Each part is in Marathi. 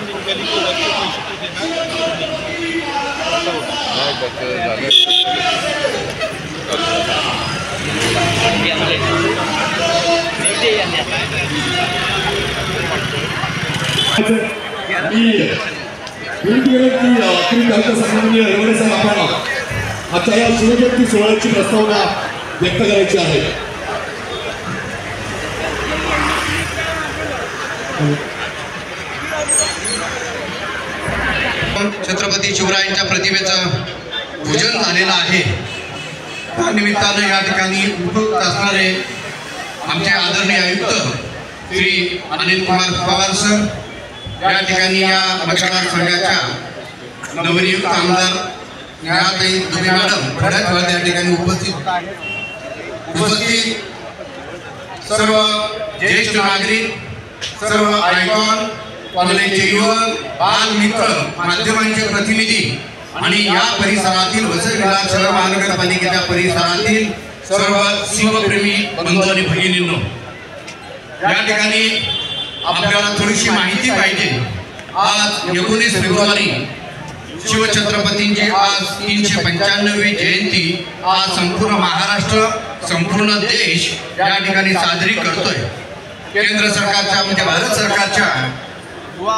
निघाली तो वरचे पैसे तो आता या शिवजयंती सोहळ्याची प्रस्तावना व्यक्त करायची आहे। छत्रपती शिवरायांच्या प्रतिमेचं पूजन झालेलं आहे। त्या निमित्तानं या ठिकाणी उपस्थित असणारे आमचे आदरणीय आयुक्त श्री अनिल कुमार पवार सर, या ठिकाणी या मतदारसंघाच्या नवनियुक्त आमदार न्यायाताई दुबे मॅडम बऱ्याच वेळा त्या ठिकाणी उपस्थित सर्व ज्येष्ठ नागरिक, सर्व आयकॉन, कॉलेजचे युवक, बालमित्र, माध्यमांचे प्रतिनिधी आणि या परिसरातील वसई विरार शहर महानगरपालिकेच्या परिसरातील सर्व शिवप्रेमी बंधू आणि भगिनींनो, या ठिकाणी आपल्याला थोडीशी माहिती पाहिजे। आज 19 फेब्रुवारी शिवछत्रपतींची आज 395वी जयंती आज संपूर्ण महाराष्ट्र, संपूर्ण देश या ठिकाणी साजरी करतोय। केंद्र सरकारच्या म्हणजे भारत सरकारच्या युवा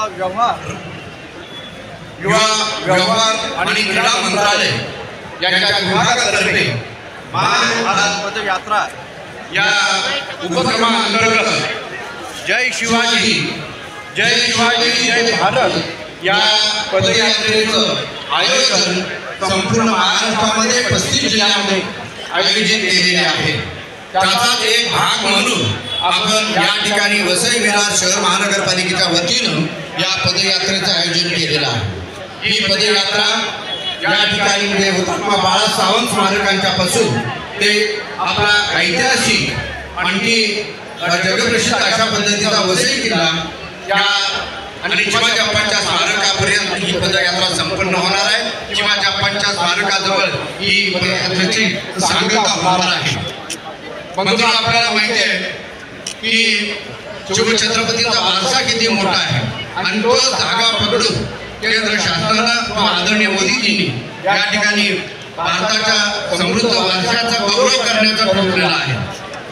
व्यवहार आणि क्रीडा मंत्रालय यांच्या विभागातर्फे महाभारत पदयात्रा या उपक्रमाअंतर्गत जय शिवाजी जय शिवाजी जय भारत या पदयात्रेचं आयोजन संपूर्ण महाराष्ट्रामध्ये 35 जिल्ह्यांमध्ये आयोजित केलेले आहे। त्याचाच एक भाग म्हणून आपण या ठिकाणी वसई विरार शहर महानगरपालिकेच्या वतीनं या पदयात्रेचं आयोजन केलेलं आहे। ही पदयात्रा या ठिकाणी म्हणजे हुतात्मा बाळा सावंत स्मारकांच्या पासून ते आपला ऐतिहासिक आणखी जगप्रसिद्ध अशा पद्धतीचा वसई किल्ला या आणि शिवाजी अप्पांच्या स्मारकापर्यंत ही पदयात्रा संपन्न होणार आहे। शिवाजी अप्पांच्या स्मारकाजवळ ही पदयात्रेची सांगता होणार आहे। बंधू, आपल्याला माहिती आहे की शिवछत्रपतींचा वारसा किती मोठा आहे आणि तो धागा पकडून केंद्र शासनानं व आदरणीय मोदीजींनी या ठिकाणी भारताच्या समृद्ध वारशाचा गौरव करण्याचा ठरवलेला आहे।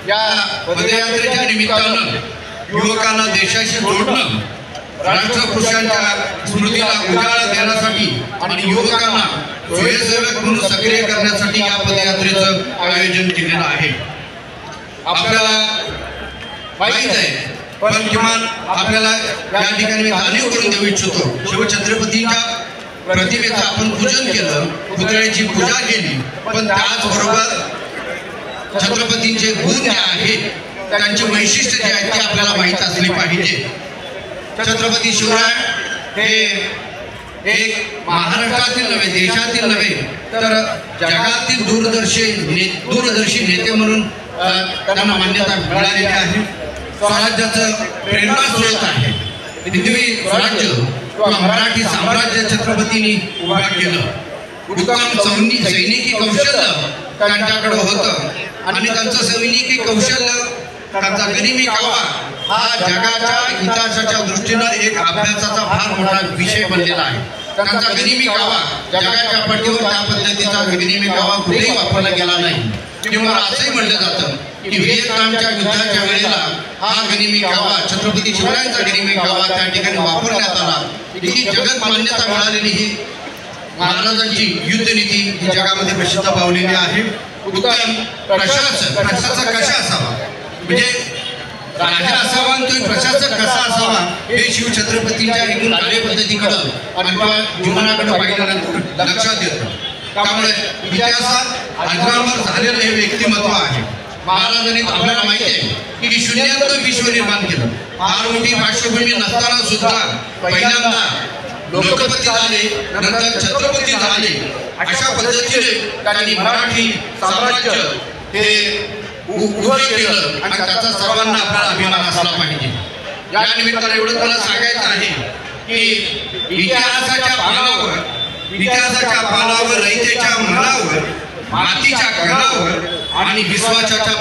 या पदयात्रेच्या निमित्तानं युवकांना देशाशी जोडणं, राष्ट्रपुरुषांच्या स्मृतीला उजाळा देण्यासाठी आणि युवकांना स्वयंसेवक म्हणून सक्रिय करण्यासाठी या पदयात्रेचं आयोजन केलेलं आहे। आपल्याला माहीत आहे, पण किमान आपल्याला या ठिकाणी जाणीव करून देऊ इच्छितो, शिवछत्रपतींच्या प्रतिमेचं आपण पूजन केलं, पुतळ्याची पूजा केली, पण त्याचबरोबर छत्रपतींचे गुण जे आहेत, त्यांचे वैशिष्ट्य जे आहेत ते आपल्याला माहीत असले पाहिजे। छत्रपती शिवराय हे एक महाराष्ट्रातील नव्हे, देशातील नव्हे तर जगातील दूरदर्शी नेते म्हणून त्यांना मान्यता मिळालेली आहे। स्वराज्याचं प्रेरणास्रोत आहे। हिंदवी स्वराज्य किंवा मराठी साम्राज्य छत्रपतींनी उभा केलं। उत्तम सैनिकी कौशल्य त्यांच्याकडे होतं आणि त्यांचं सैनिकी कौशल्य, त्यांचा गनिमी कावा हा जगाच्या इतिहासाच्या दृष्टीनं एक अभ्यासाचा फार मोठा विषय बनलेला आहे। त्यांचा गनिमी कावा जगाच्या पाठीवर त्या पद्धतीचा गनिमी कावा कुठेही वापरला गेला नाही। किंवा असंही म्हटलं जातं की व्हिएतनामच्या युद्धाच्या वेळेला हा गनिमी कावा, छत्रपती शिवरायांचा गनिमी कावा त्या ठिकाणी वापरण्यात आला। ही जगत मान्यता मिळालेली ही महाराजांची युद्धनीती ही जगामध्ये प्रसिद्ध पावलेली आहे। उत्तम प्रशासक कसा असावा, म्हणजे राजा असावा आणि तो प्रशासक कसा असावा हे शिवछत्रपतींच्या एकूण कार्यपद्धतीकडं आणि जीवनाकडे पाहिल्यानंतर लक्षात येतं। त्यामुळे इतिहासात अजरामर झालेलं हे व्यक्तिमत्व आहे। महाराजांनी आपल्याला माहिती आहे की शून्यातून विश्व निर्माण केलं। फार मोठी पार्श्वभूमी नसताना सुद्धा पहिल्यांदा लोकपती झाले, नंतर छत्रपती झाले। अशा पद्धतीने त्यांनी मराठी साम्राज्य हे उभं केलं आणि त्याचा सर्वांना आपल्याला अभिमान असला पाहिजे। या निमित्तानं एवढं मला सांगायचं आहे की इतिहासाच्या पानावर, रयतेच्या मनावर, मातीच्या कणावर आणि विश्वासाच्या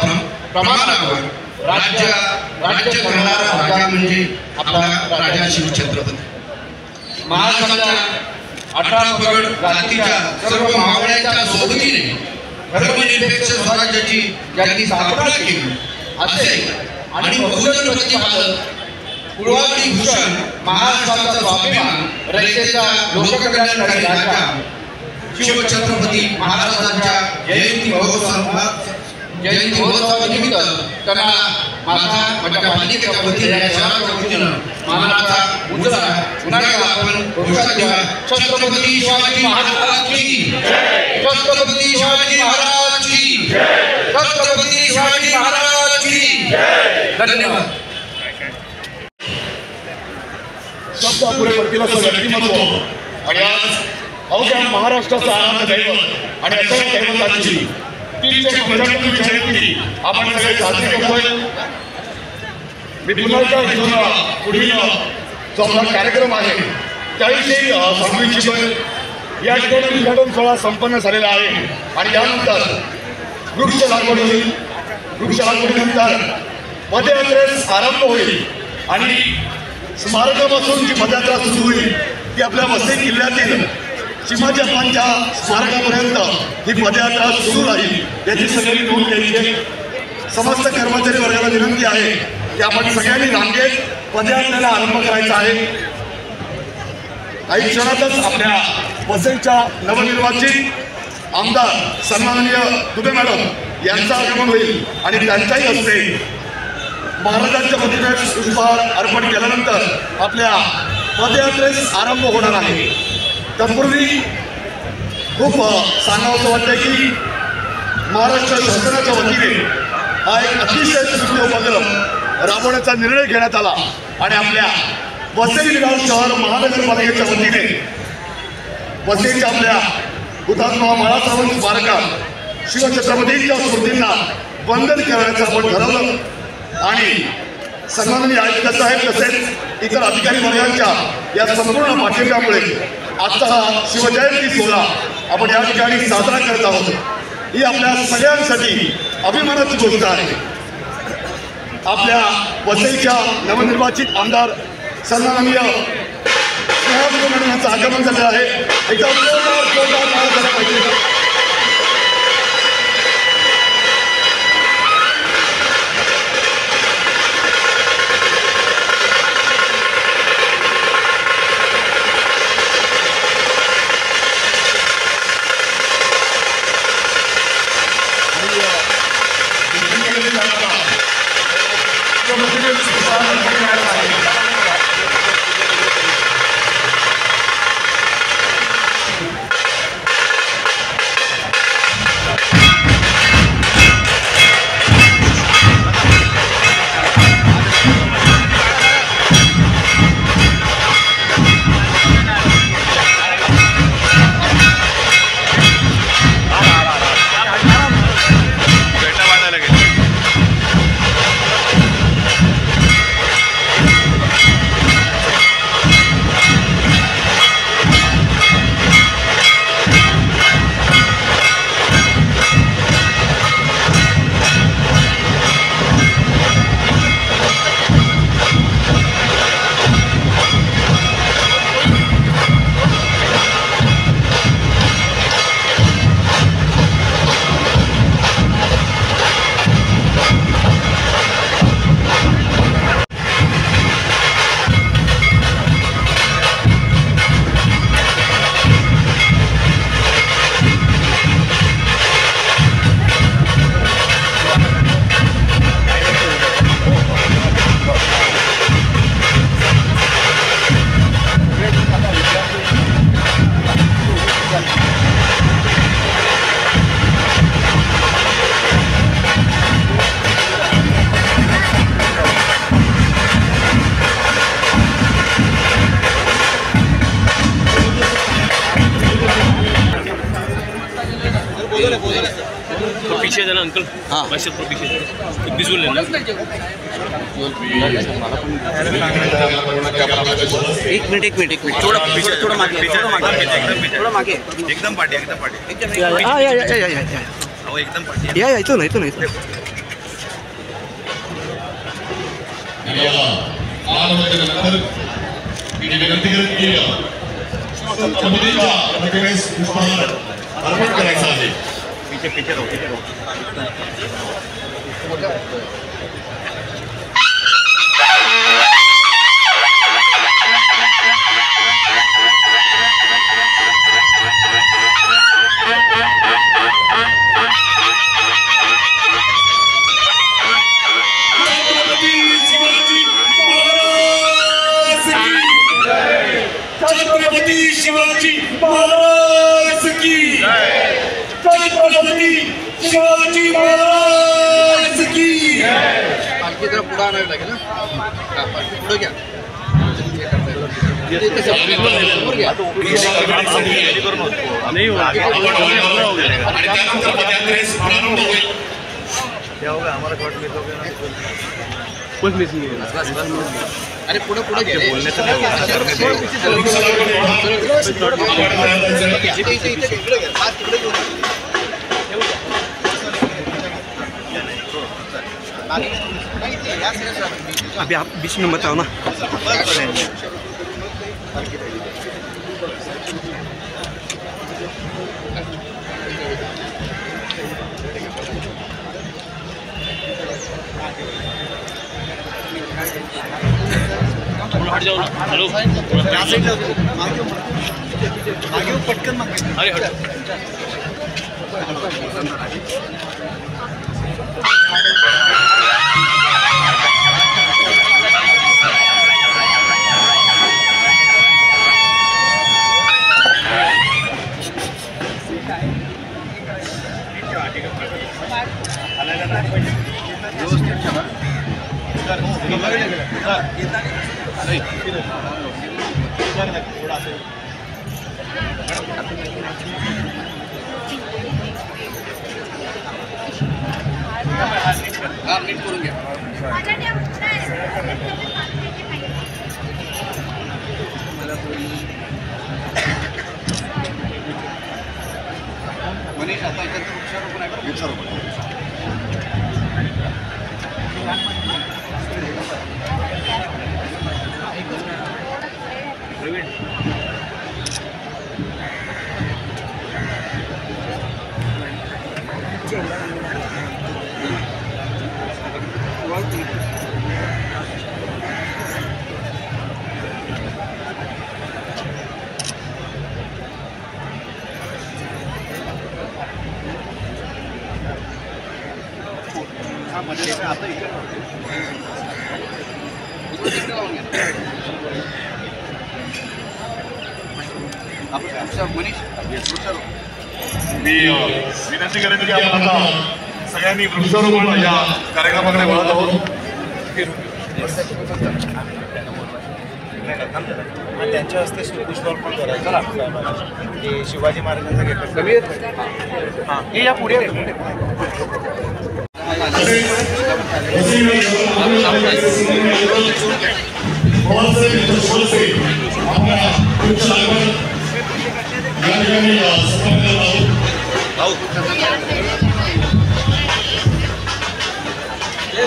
प्रमाणावर राज्य करणारा राजा म्हणजे आपला राजा शिवछत्रपती। महाराष्ट्राच्या 18 पगड जातीच्या सर्व मावळ्यांच्या सोबतीने धर्मनिरपेक्ष स्वराज्याची ज्यांनी स्थापना केली असे आणि बहुजन प्रतिपादक कुळवाडी भूषण महाराष्ट्राचा स्वाभिमान रयतेचा लोककल्याणकारी राजा शिवछत्रपती महाराजांच्या जयंती महोत्सवानिमित्त त्यांना माझ्या पालिकेच्या वतीने शहराच्या वतीनं मानाचा मुद्रा पुन्हा एकदा आपण घोषणा देऊया. छत्रपती शिवाजी महाराज की छत्रपती शिवाजी महाराज की छत्रपती शिवाजी महाराज की धन्यवाद. शब्द पुढे पडतील असं व्यक्तिमत्व आणि आज अवघ्या महाराष्ट्राचा आनंद दैवत आणि अशा दैवताची 375वी जयंती आपण सगळे साजरी करतोय. मी पुन्हा एकदा इथून पुढील जो आपला कार्यक्रम आहे त्याविषयी सांगू इच्छितोय. या ठिकाणी उद्घाटन सोहळा संपन्न झालेला आहे आणि यानंतर वृक्ष लागवड होईल. वृक्ष लागवडीनंतर पदयात्रेस आरंभ होईल आणि स्मारकापासून जी पदयात्रा सुरू होईल ती आपल्या वसई किल्ल्यातील शिवाजी अप्पांच्या स्मारकापर्यंत ही पदयात्रा सुरू राहील याची सगळी नोंद घ्यायची आहे. समस्त कर्मचारी वर्गाला विनंती आहे की आपण सगळ्यांनी रांगेत पदयात्रेला आरंभ करायचा आहे. काही क्षणातच आपल्या वसईच्या नवनिर्वाचित आमदार सन्माननीय दुबे मॅडम यांचं आगमन होईल आणि त्यांच्याही हस्ते महाराजांच्या वतीने पुष्पहार अर्पण केल्यानंतर आपल्या पदयात्रेस आरंभ होणार आहे. तत्पूर्वी खूप सांगावंसं वाटतं की महाराष्ट्र शासनाच्या वतीने हा एक अतिशय सुंदर उपक्रम राबवण्याचा निर्णय घेण्यात आला आणि आपल्या वसई विरार शहर महानगरपालिकेच्या वतीने वसईच्या आपल्या हुतात्मा बाळासाहेब स्मारकात शिवछत्रपतींच्या स्मृतींना वंदन करण्याचं आपण ठरवलं आणि सन्माननीय आयुक्त साहेब तसेच इतर अधिकारी वर्गांच्या या संपूर्ण पाठिंब्यामुळे आजचा हा शिवजयंती सोहळा आपण या ठिकाणी साजरा करत आहोत. ही आपल्या सगळ्यांसाठी अभिमानाची गोष्ट आहे. आपल्या वसईच्या नवनिर्वाचित आमदार सन्माननीय मॅडम यांचं आगमन झालं आहे. एकदा जोरदार झाला पाहिजे. तो पीछे जाना अंकल. हाँ वैसे तो पीछे विजुअल लेना. एक मिनट थोड़ा मागे एकदम पाठी एकदम पाठी या इथून विनंती करत छत्रपतीच्या प्रतिमेस पुष्पहार अर्पण करायचा आहे. छत्रपती शिवाजी महाराज की छत्रपती शिवाजी महाराज की. पालखी जरा पुढे आणावी लागेल ना. पालखी पुढे घ्या. अरे पुढे पुढे घ्या. अभी आप बीच में बताओ ना. हट जाओ ना. हेलो आगे पटकन मागे. अरे हट. नीट करून घ्या. मनीष आता वृक्षारोपण आहे. मी विनंती करेन की आपण आता सगळ्यांनी वृक्षारोपण या कार्यक्रमाकडे वळत आहोत. त्यांच्या हस्ते पुष्पार्पण करायचं ते शिवाजी महाराजांचा घेतलं. हे या पुढे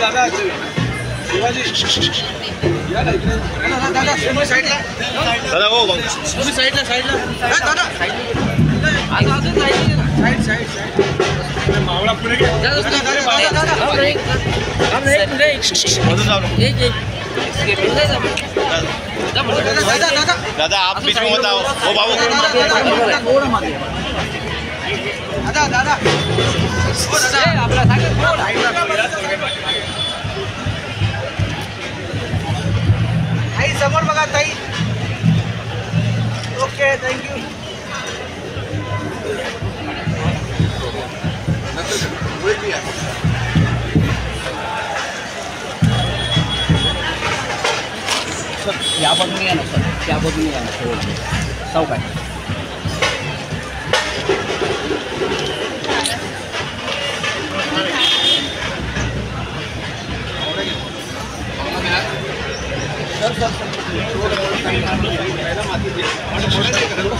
दादा हो साईडला साईडला मावळा पुढे घ्या. दादा आप बीच में बताओ. हो बाबू दादा ताई समोर बघा ताई. Okay thank you. या बाजूने या ना सर. त्या बाजूने या ना. चौक आहे.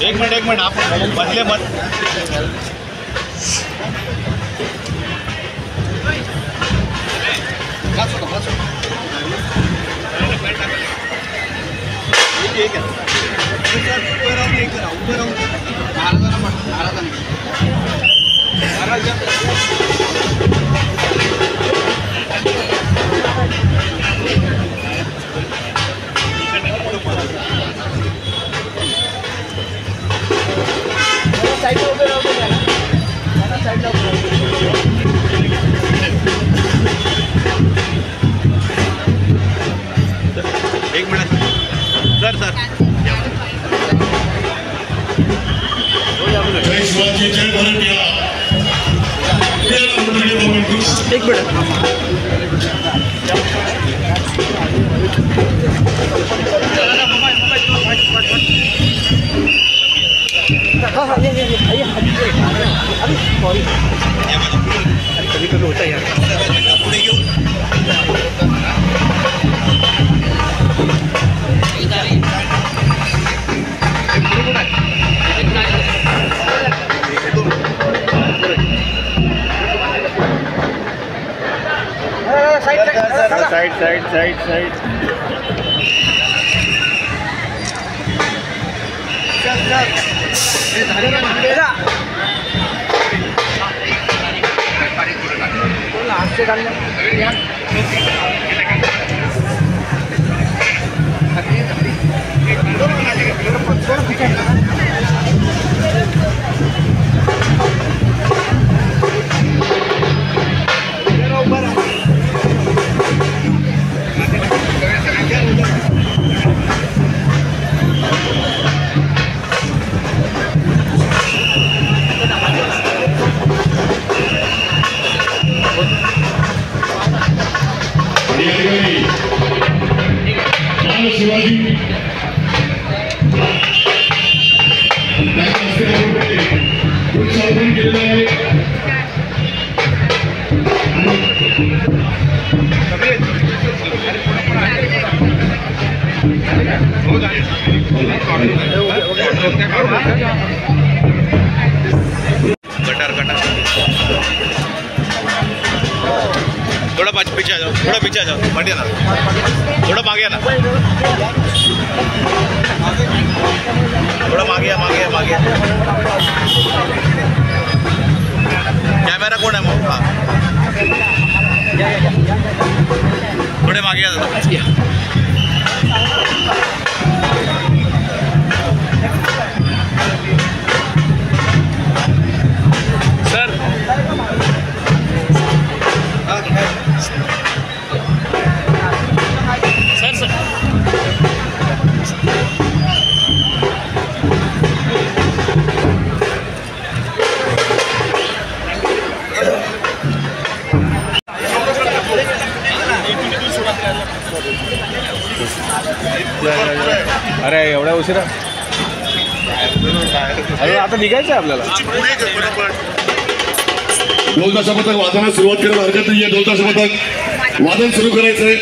एक मिनट आप बदले मत. ठीक है. शिवाजी जय भारत एक मिनिट हाँ हाँ ये अरे सॉरी कभी कभी होता है यार side side side side Shivaji केलेलं आहे कटर कटर थोड़ा पीछे आ जाओ थोड़ा पीछे आ जाओ बढ़िया ना थोड़ा मागे ना थोड़ा मागे कैमरा कौन है वो हाँ थोड़े मागे आ जाओ सर अरे एवढ्या उशिरा अरे आता निघायचं आहे आपल्याला ढोल ताशा पथक वादनाला सुरुवात करायला हरकत नाहीये ढोल ताशा पथक वादन सुरू करायचंय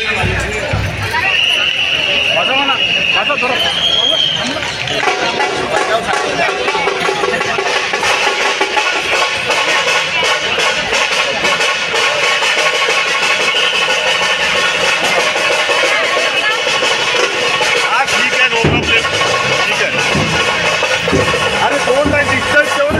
अरे दोन नाही डिस्टन्स ठेवून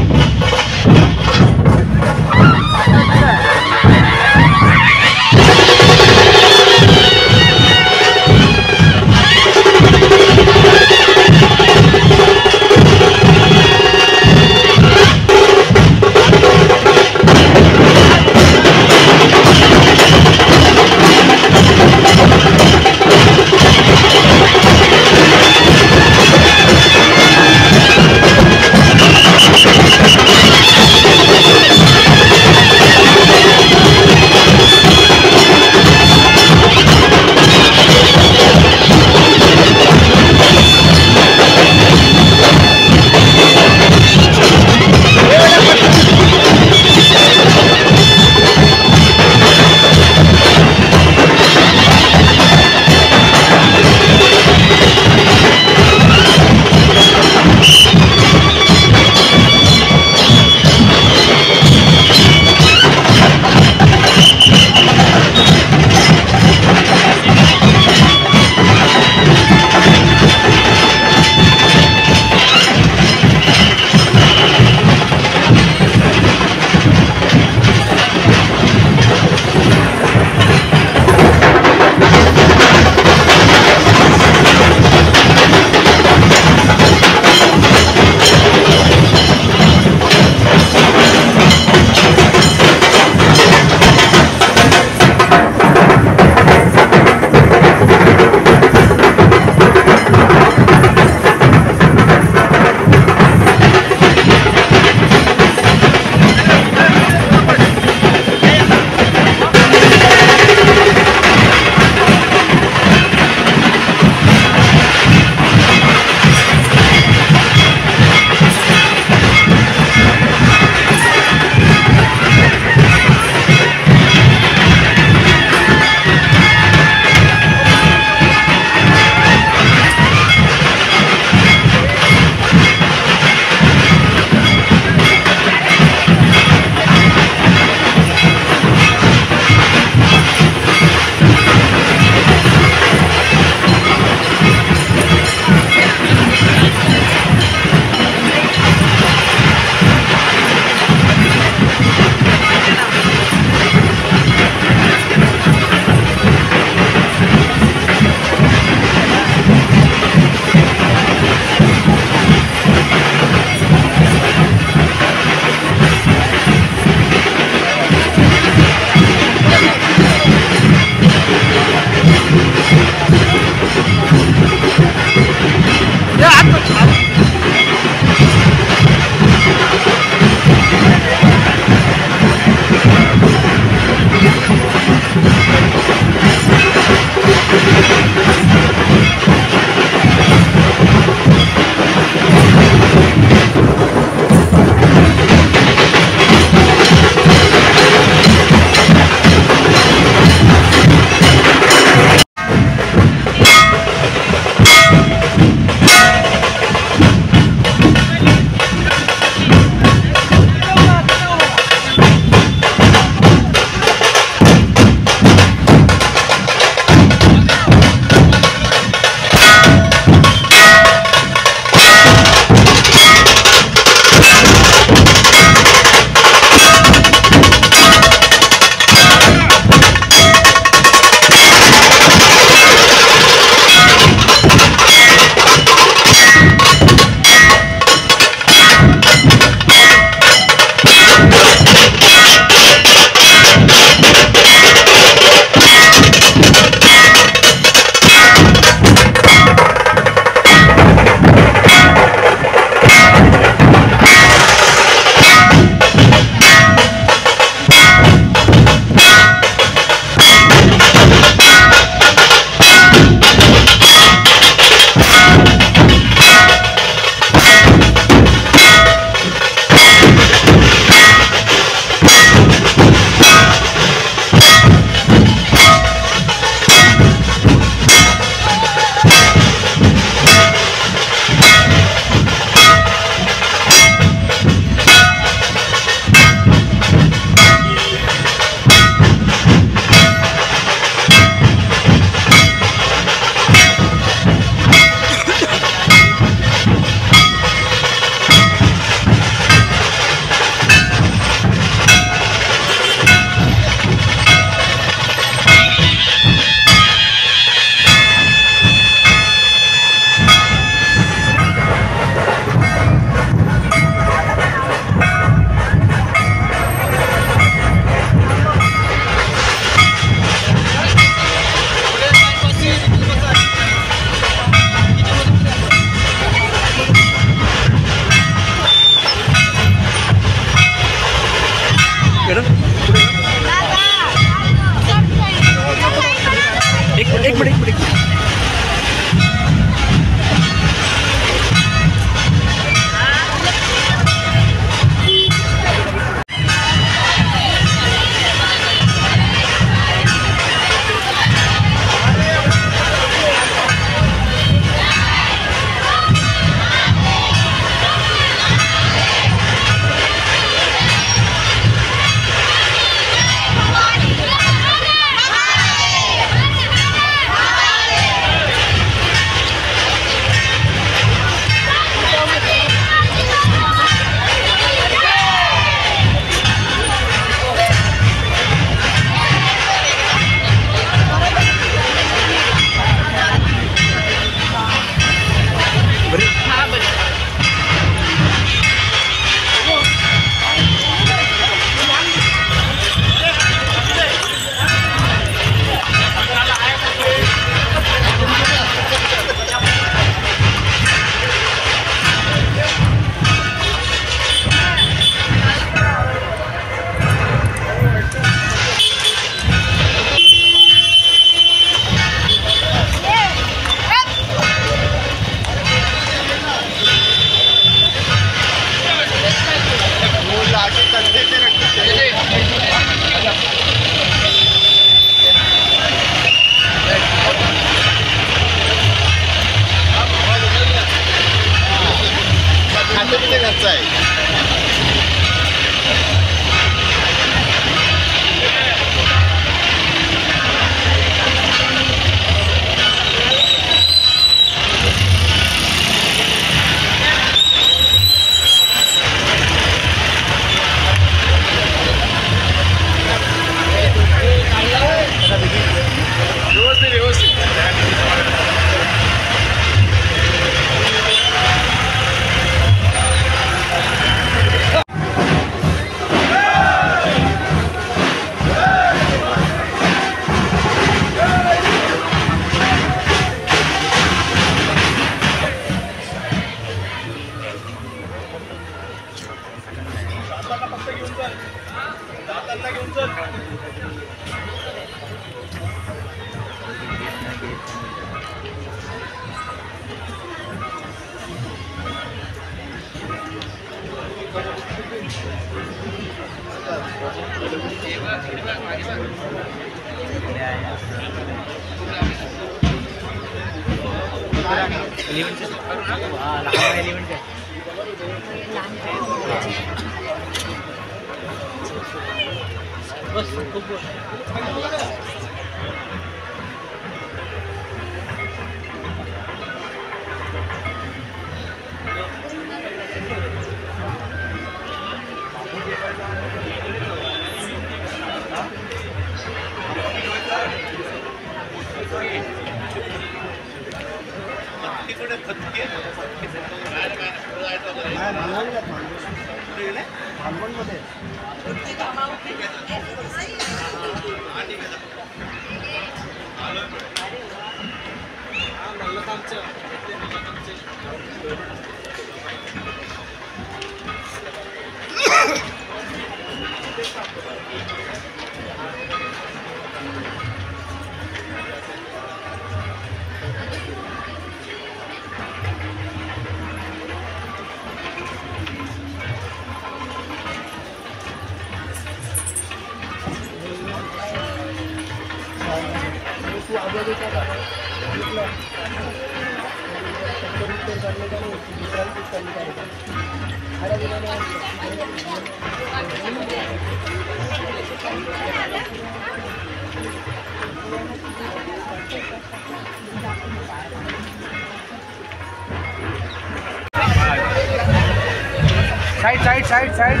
साईड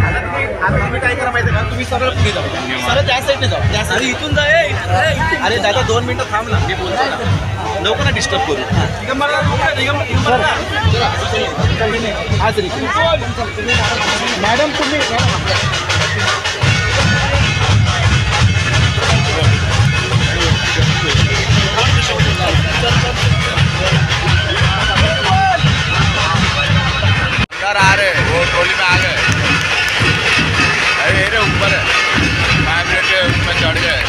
आता तुम्ही काय करा माहिती का, तुम्ही सरळ पुढे जाऊ, सरळ त्या साईडने जाऊ, त्या साईड इथून जा. अरे दादा 2 मिनिटं थांब ना, मी बोलतो ना, लोकांना डिस्टर्ब करू. मॅडम तुम्ही आ रहे वो ट्रॉली में आ गए. अरे ये ऊपर है, वाइब्रेट है, उसमें चढ़ गए.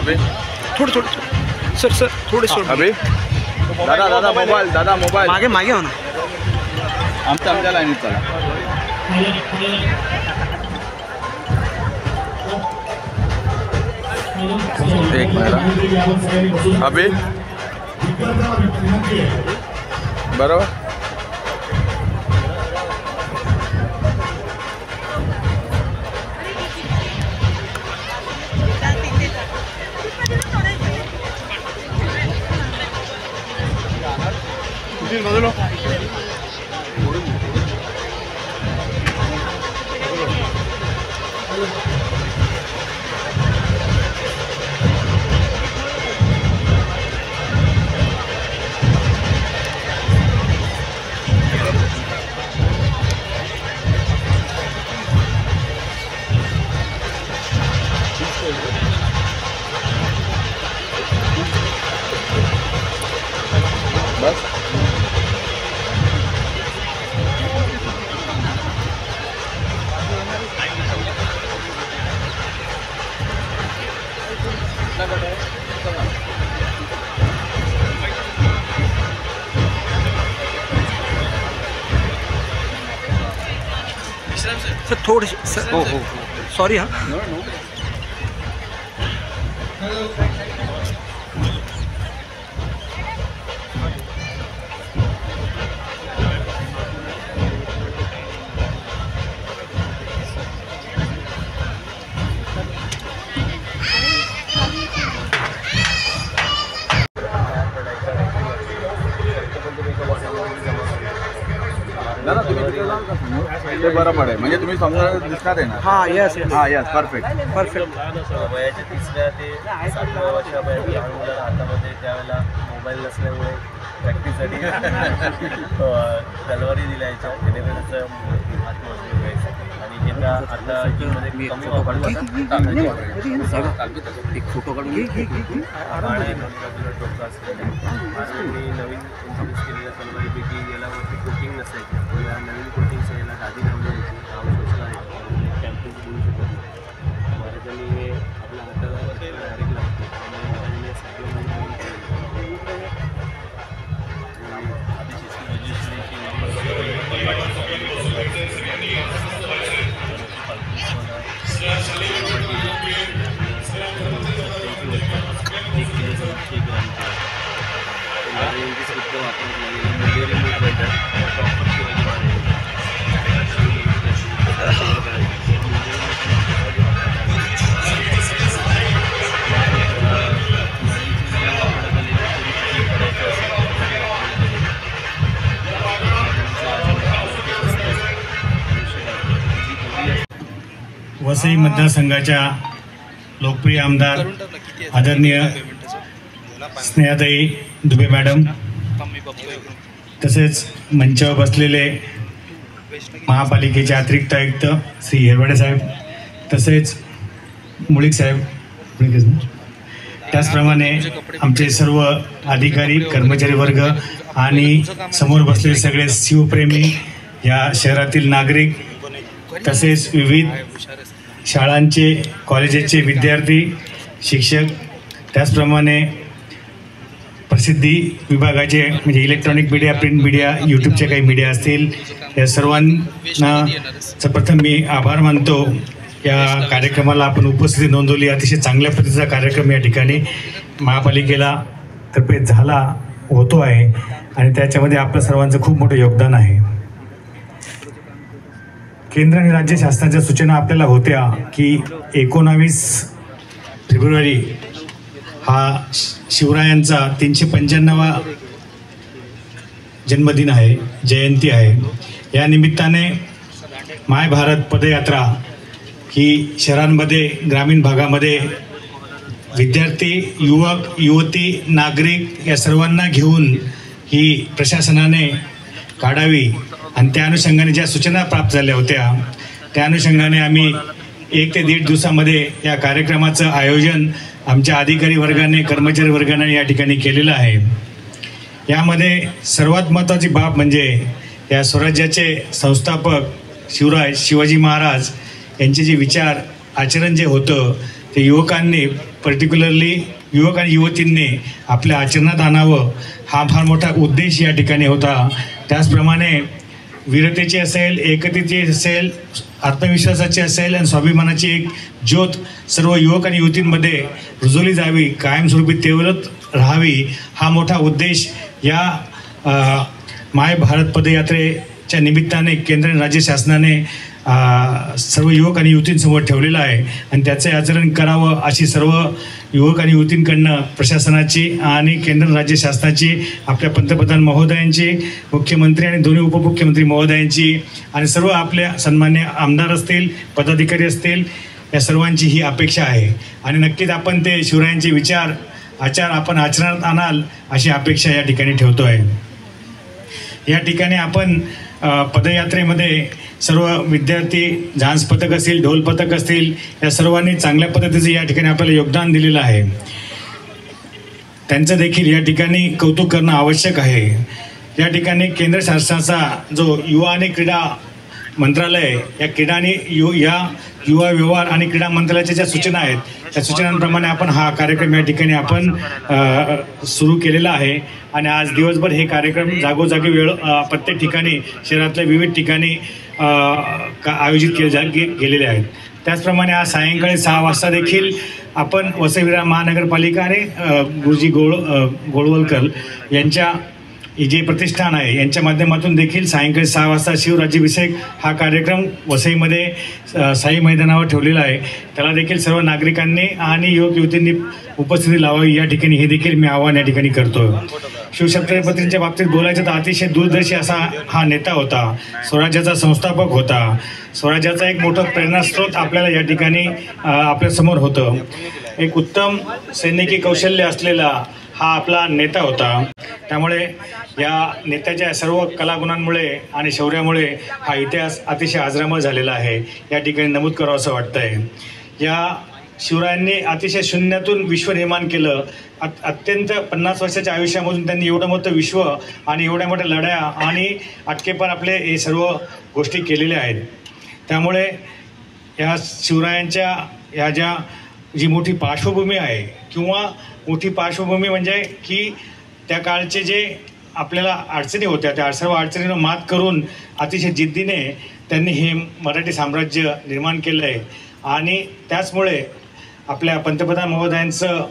अभी थोडं सर थोडे सोड. अभी दादा मोबाईल मागे हो ना. आमच्या लाईनीत चला. एक मिनिट. अभी बरोबर. सर थोडे सर. हो सॉरी. हां ते बरं पडेल म्हणजे तुम्ही समजा दिसणार आहे ना. हां यस परफेक्ट. वयाच्या 3ऱ्या ते 7व्या वर्षापर्यंत लहान मुलांना हातामध्ये त्यावेळेला मोबाईल नसल्यामुळे प्रॅक्टिससाठी तलवारी दिलायच्या जेणेकरून त्याचं हात मजबूत व्हायचं आणि हे आता जिममध्ये कमी वापरतात. एक फोटो काढून डोकं असलेले मी नवीन इंट्रोड्यूस केलेल्या तलवारीपैकी यालावरती कोटिंग नसायची. या नवीन कोटिंगचं याला गादी लावली होती. नाव सोचला आहे कॅम्पिंग देऊ शकत नाही. महाराजांनी हे आपल्या हाताला डायरेक्ट लागतो आणि महाराजांनी हे सगळं वसई मतदारसंघाच्या लोकप्रिय आमदार आदरणीय स्नेहाताई दुबे मॅडम, तसेच मंचावर बसलेले महापालिकेचे अतिरिक्त आयुक्त श्री हिरवडे साहेब, तसेच मुळीक साहेब, त्याचप्रमाणे आमचे सर्व अधिकारी कर्मचारी वर्ग आणि समोर बसलेले सगळे शिवप्रेमी या शहरातील नागरिक, तसेच विविध शाळांचे कॉलेजेसचे विद्यार्थी, शिक्षक, त्याचप्रमाणे प्रसिद्धी विभागाचे म्हणजे इलेक्ट्रॉनिक मीडिया, प्रिंट मीडिया, यूट्यूबचे काही मीडिया असतील, या सर्वांना प्रथम मी आभार मानतो. या कार्यक्रमाला आपण उपस्थिती नोंदवली. अतिशय चांगल्या पद्धतीचा कार्यक्रम या ठिकाणी महापालिकेला तर्फे झाला होतो आहे आणि त्याच्यामध्ये आपल्या सर्वांचं खूप मोठं योगदान आहे. केंद्र आणि राज्य शासनाच्या सूचना आपल्याला होत्या की 19 फेब्रुवारी हा शिवरायांचा 395वा जन्मदिन आहे, जयंती आहे. या निमित्ताने माय भारत पदयात्रा ही शहरांमध्ये, ग्रामीण भागामध्ये विद्यार्थी, युवक, युवती, नागरिक या सर्वांना घेऊन ही प्रशासनाने काढावी आणि त्या अनुषंगाने ज्या सूचना प्राप्त झाल्या होत्या त्या अनुषंगाने आम्ही 1 ते 1.5 दिवसामध्ये या कार्यक्रमाचं आयोजन आमच्या अधिकारी वर्गाने, कर्मचारी वर्गाने या ठिकाणी केलेलं आहे. यामध्ये सर्वात महत्त्वाची बाब म्हणजे या स्वराज्याचे संस्थापक शिवराय शिवाजी महाराज यांचे जे विचार, आचरण जे होतं ते युवकांनी, पर्टिक्युलरली युवक आणि युवतींनी आपल्या आचरणात आणावं, हा फार मोठा उद्देश या ठिकाणी होता. त्याचप्रमाणे वीरतेची असेल, एकतेची असेल, आत्मविश्वासाची असेल आणि स्वाभिमानाची एक ज्योत सर्व युवक आणि युवतींमध्ये रुजवली जावी, कायमस्वरूपी तेवरत राहावी, हा मोठा उद्देश या माय भारत पदयात्रेच्या निमित्ताने केंद्र आणि राज्य शासनाने सर्व युवक आणि युवतींसमोर ठेवलेलं आहे आणि त्याचे आचरण करावं अशी सर्व युवक आणि युवतींकडनं प्रशासनाची आणि केंद्र राज्य शासनाची, आपल्या पंतप्रधान महोदयांची, मुख्यमंत्री आणि दोन्ही उपमुख्यमंत्री महोदयांची आणि सर्व आपल्या सन्मान्य आमदार असतील, पदाधिकारी असतील, या सर्वांची ही अपेक्षा आहे. आणि नक्कीच आपण ते शिवरायांचे विचार, आचार आपण आचरणात आणाल अशी अपेक्षा या ठिकाणी ठेवतो आहे. या ठिकाणी आपण पदयात्रेमध्ये सर्व विद्यार्थी, झांज पथक असतील, ढोल पथक असतील, या सर्वांनी चांगल्या पद्धतीचं या ठिकाणी आपल्याला योगदान दिलेलं आहे. त्यांचं देखील या ठिकाणी कौतुक करणं आवश्यक आहे. या ठिकाणी केंद्र शासनाचा जो युवा आणि क्रीडा मंत्रालय, या क्रीडा आणि युवा व्यवहार आणि क्रीडा मंत्रालयाच्या ज्या सूचना आहेत त्या सूचनांप्रमाणे आपण हा कार्यक्रम या ठिकाणी आपण सुरू केलेला आहे. आणि आज दिवसभर हे कार्यक्रम जागोजागी प्रत्येक ठिकाणी, शहरातल्या विविध ठिकाणी आयोजित गेलेले आहेत. त्याचप्रमाणे आज सायंकाळी 6 वाजता देखील आपण वसई विरार महानगरपालिका आणि गुरुजी गोळवलकर यांच्या जे प्रतिष्ठान आहे यांच्या माध्यमातून देखील सायंकाळी 6 वाजता शिवराज्याभिषेक हा कार्यक्रम वसईमध्ये साई मैदानावर ठेवलेला आहे. त्याला देखील सर्व नागरिकांनी आणि युवक युवतींनी उपस्थिती लावावी, या ठिकाणी हे देखील मी आवाहन या ठिकाणी करतो. शिवछत्रपतींच्या बाबतीत बोलायचं तर अतिशय दूरदर्शी असा हा नेता होता, स्वराज्याचा संस्थापक होता, स्वराज्याचा एक मोठा प्रेरणास्रोत आपल्याला या ठिकाणी आपल्यासमोर होतं. एक उत्तम सैनिकी कौशल्य असलेला हा आपला नेता होता. त्यामुळे या नेत्याच्या सर्व कलागुणांमुळे आणि शौर्यामुळे हा इतिहास अतिशय अजरामर झालेला आहे, या ठिकाणी नमूद करावं असं वाटतंय. या शिवरायांनी अतिशय शून्यातून विश्व निर्माण केलं. अत्यंत 50 वर्षाच्या आयुष्यामधून त्यांनी एवढं मोठं विश्व आणि एवढ्या मोठ्या लढाया आणि अटकेपार आपले हे सर्व गोष्टी केलेल्या आहेत. त्यामुळे या शिवरायांच्या ह्या जी मोठी पार्श्वभूमी आहे किंवा मोठी पार्श्वभूमी म्हणजे की त्या काळचे जे आपल्याला अडचणी होत्या त्या सर्व अडचणींना मात करून अतिशय जिद्दीने त्यांनी हे मराठी साम्राज्य निर्माण केलं आहे. आणि त्याचमुळे आपल्या पंतप्रधान महोदयांचं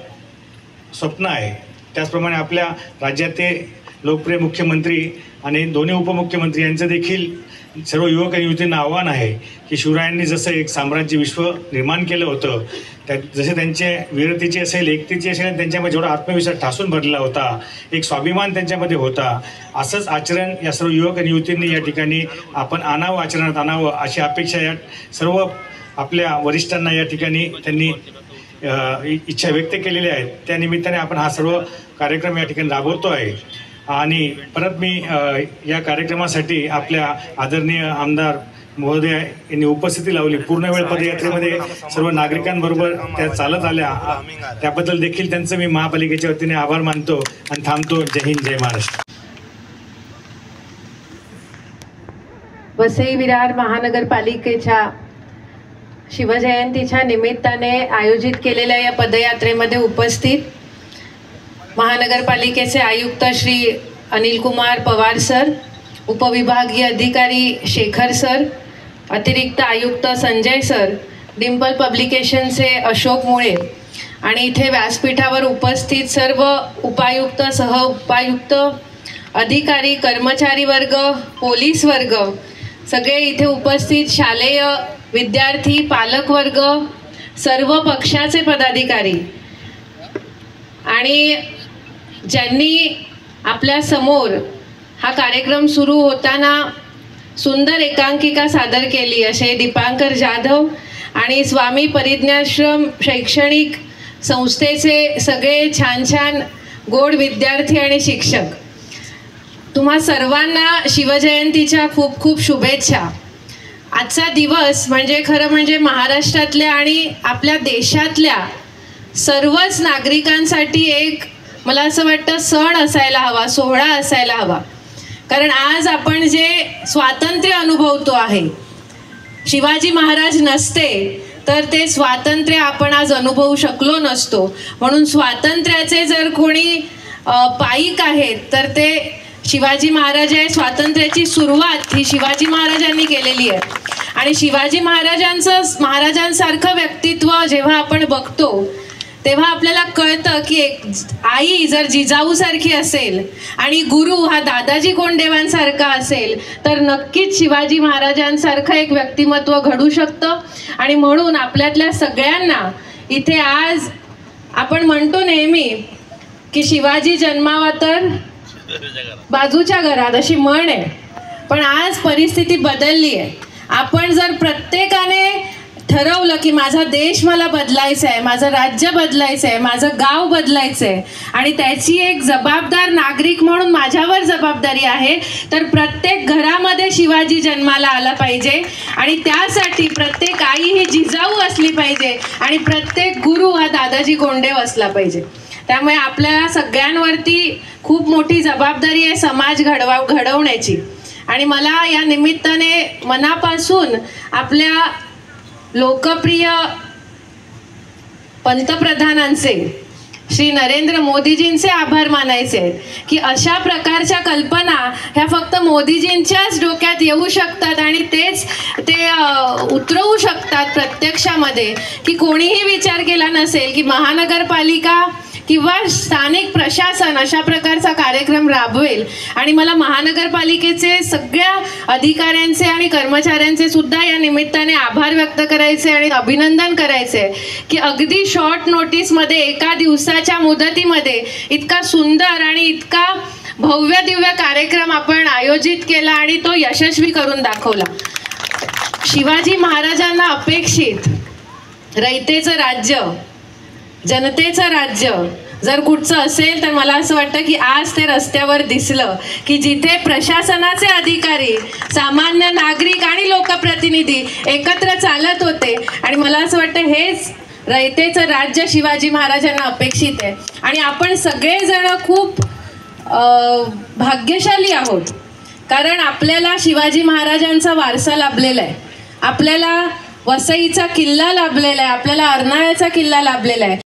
स्वप्न आहे. त्याचप्रमाणे आपल्या राज्याचे लोकप्रिय मुख्यमंत्री आणि दोन्ही उपमुख्यमंत्री यांचं देखील सर्व युवक आणि युवतींना आव्हान आहे की शिवरायांनी जसं एक साम्राज्य विश्व निर्माण केलं होतं, जसे त्यांचे वीरतेची असेल, एकतेची असेल, त्यांच्यामध्ये जेवढा आत्मविश्वास ठासून भरलेला होता, एक स्वाभिमान त्यांच्यामध्ये होता, असंच आचरण या सर्व युवक आणि युवतींनी या ठिकाणी आपण आणावं, आचरणात आणावं अशी अपेक्षा या सर्व आपल्या वरिष्ठांना या ठिकाणी त्यांनी इच्छा व्यक्त केलेल्या आहेत. त्या निमित्ताने आपण हा सर्व कार्यक्रम या ठिकाणी राबवतो आहे. आणि परत मी या कार्यक्रमासाठी आपल्या आदरणीय आमदार महोदय यांनी उपस्थिती लावली. पूर्ण वेळ पदयात्रेमध्ये सर्व नागरिकांबरोबर त्या चालत आल्या, त्याबद्दल देखील त्यांचं मी महापालिकेच्या वतीने आभार मानतो आणि थांबतो. जय हिंद, जय महाराष्ट्र. वसई विरार महानगरपालिकेच्या शिवजयंतीच्या निमित्ताने आयोजित केलेल्या या पदयात्रेमध्ये उपस्थित महानगरपालिकेचे आयुक्त श्री अनिल कुमार पवार सर, उपविभागीय अधिकारी शेखर सर, अतिरिक्त आयुक्त संजय सर, डिम्पल पब्लिकेशनचे अशोक मुळे आणि इथे व्यासपीठावर उपस्थित सर्व उपायुक्त, सहउपायुक्त, अधिकारी, कर्मचारी वर्ग, पोलीस वर्ग, सगळे इथे उपस्थित शालेय विद्यार्थी, पालक वर्ग, सर्व पक्षाचे पदाधिकारी आणि ज्यांनी आपल्या समोर हा कार्यक्रम सुरू होताना सुंदर एकांकिका सादर केली असे दीपांकर जाधव आणि स्वामी परिज्ञाश्रम शैक्षणिक संस्थेचे सगळे छान छान गोड विद्यार्थी आणि शिक्षक, तुम्हा सर्वांना शिवजयंतीच्या खूप खूप शुभेच्छा. आजचा दिवस म्हणजे खरं म्हणजे महाराष्ट्रातल्या आणि आपल्या देशातल्या सर्वच नागरिकांसाठी एक, मला असं वाटतं, सण असायला हवा, सोहळा असायला हवा. कारण आज आपण जे स्वातंत्र्य अनुभवतो आहे, शिवाजी महाराज नसते तर ते स्वातंत्र्य आपण आज अनुभवू शकलो नसतो. म्हणून स्वातंत्र्याचे जर कोणी पाईक आहेत तर ते शिवाजी महाराज आहे. स्वातंत्र्याची सुरुवात ही शिवाजी महाराजांनी केलेली आहे आणि शिवाजी महाराजांसारखं व्यक्तित्व जेव्हा आपण बघतो तेव्हा आपल्याला कळतं की एक आई जर जिजाऊसारखी असेल आणि गुरु हा दादाजी कोंडदेवांसारखा असेल तर नक्कीच शिवाजी महाराजांसारखं एक व्यक्तिमत्व घडू शकतं. आणि म्हणून आपल्यातल्या सगळ्यांना इथे आज आपण म्हणतो नेहमी की शिवाजी जन्मावा तर बाजूच्या घरात, अशी म्हण आहे. पण आज परिस्थिती बदलली आहे. आपण जर प्रत्येकाने ठरवलं की माझा देश मला बदलायचा आहे, माझं राज्य बदलायचं आहे, माझं गाव बदलायचं आहे आणि त्याची एक जबाबदार नागरिक म्हणून माझ्यावर जबाबदारी आहे, तर प्रत्येक घरामध्ये शिवाजी जन्माला आला पाहिजे आणि त्यासाठी प्रत्येक आई ही जिजाऊ असली पाहिजे आणि प्रत्येक गुरु हा दादाजी कोंडदेव असला पाहिजे. त्यामुळे आपल्या सगळ्यांवरती खूप मोठी जबाबदारी आहे समाज घडवण्याची. आणि मला या निमित्ताने मनापासून आपल्या लोकप्रिय पंतप्रधानांचे, श्री नरेंद्र मोदीजींचे आभार मानायचे आहेत की अशा प्रकारच्या कल्पना ह्या फक्त मोदीजींच्याच डोक्यात येऊ शकतात आणि तेच ते उतरवू शकतात प्रत्यक्षामध्ये, की कोणीही विचार केला नसेल की महानगरपालिका किंवा स्थानिक प्रशासन अशा प्रकारचा कार्यक्रम राबवेल. आणि मला महानगरपालिकेचे सगळ्या अधिकाऱ्यांचे आणि कर्मचाऱ्यांचे सुद्धा या निमित्ताने आभार व्यक्त करायचे आणि अभिनंदन करायचे की अगदी शॉर्ट नोटीसमध्ये, एका दिवसाच्या मुदतीमध्ये इतका सुंदर आणि इतका भव्य दिव्य कार्यक्रम आपण आयोजित केला आणि तो यशस्वी करून दाखवला. शिवाजी महाराजांना अपेक्षित रयतेचं राज्य, जनतेचं राज्य जर कुठचं असेल तर मला असं वाटतं की आज ते रस्त्यावर दिसलं की जिथे प्रशासनाचे अधिकारी, सामान्य नागरिक आणि लोकप्रतिनिधी एकत्र चालत होते. आणि मला असं वाटतं हेच रयतेचं राज्य शिवाजी महाराजांना अपेक्षित आहे. आणि आपण सगळेजण खूप भाग्यशाली आहोत कारण आपल्याला शिवाजी महाराजांचा वारसा लाभलेला आहे, आपल्याला वसईचा किल्ला लाभलेला आहे, आपल्याला अर्नाळ्याचा किल्ला लाभलेला आहे.